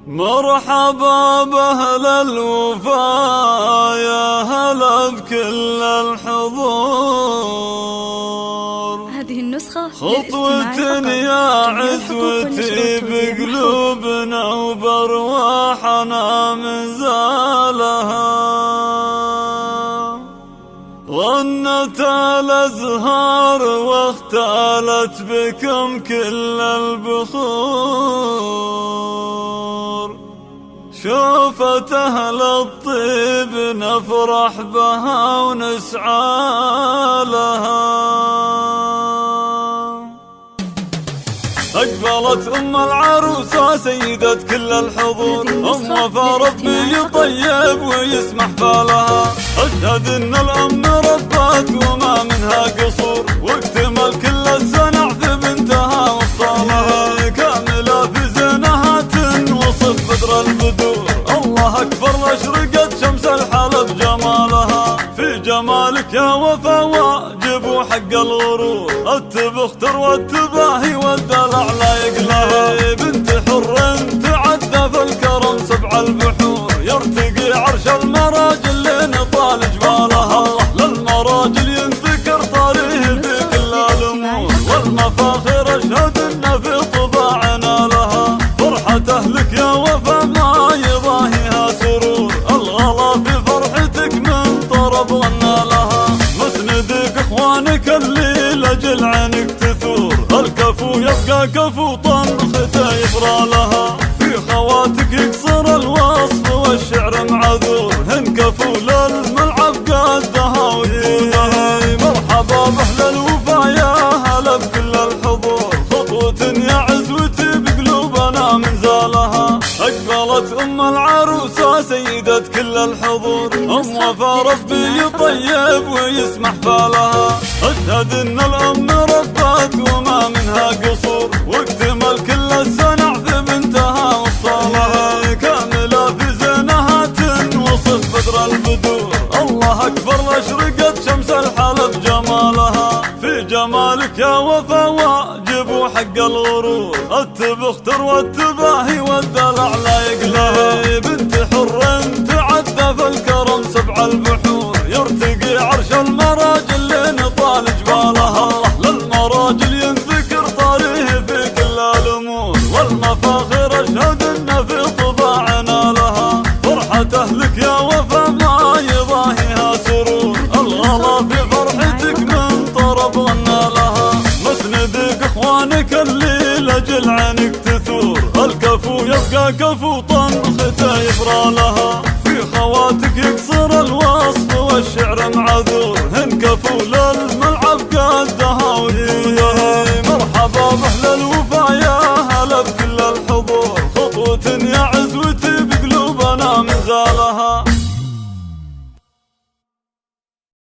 مرحبا بأهل الوفا، يا هلا بكل الحضور. هذه النسخة خطوة يا عزوتي بقلوبنا وبرواحنا من زالها، غنت الأزهار واختالت بكم كل البخور. شوفت أهل الطيب نفرح بها ونسعى لها. أقبلت أم العروسة سيدة كل الحضور، أم وفا ربي يطيب ويسمح فالها. أشهد إن الأم ربت وما منها قصور، واكتمل كل السنع في بنتها وصالها. كاملة في زينها تنوصف بدر البدور، الله أكبر أشرقت شمس الحلب جمالها. في جمالك يا وفا واجب وحق الغرور، التبختر والتباهي والدلع لا يقلها. بنت حر تعدى في الكرم سبع البحور، يرتقي عرش المراجل لنطال جبالها. للمراجل ينذكر طاريه في كل الأمور، والمفاخر أشهد إن في طباعنا لها. فرحة أهلك يا وفا ما يضاهيها سرور، الغلا في فرحتك من طرب غنى لها. مسندك اخوانك اللي لجل عنك تثور، الكفو يبقى كفو طنخته يفرى لها. في خواتك يكسر الوصف والشعر معذور، هن كفو للملعب قدها وجودها. مرحبا بأهل الوفا يا هلا بكل الحضور، خطوة يا عزوتي بقلوبنا من زالها. أقبلت أم العروسة سيدة كل الحضور، أم وفا ربي يطيب ويسمح فالها. أشهد إن الأم ربت وما منها قصور، واكتمل كل السنع في بنتها وصالها. كاملة في زينها تنوصف بدر البدور، الله أكبر أشرقت شمس الحلب جمالها. في جمالك يا وفا واجب وحق الغرور، التبختر والتباهي والدلع لا يقلها. بنت حر تعدى في الكرم سبع البحور، يرتقي عرش المراجل لنطال جبالها. للمراجل ينذكر طاريه في كل الأمور، والمفاخر أشهد إن في طباعنا لها. فرحة أهلك يا وفا ما يضاهيها سرور، الغلا في فرحتك من طرب غنى لها. مسندك اخوانك اللي لجل عنك تثور، الكفو يبقى كفو طنخته يفرى لها. في خواتك يكسر الوصف والشعر معذور، هن كفو للملك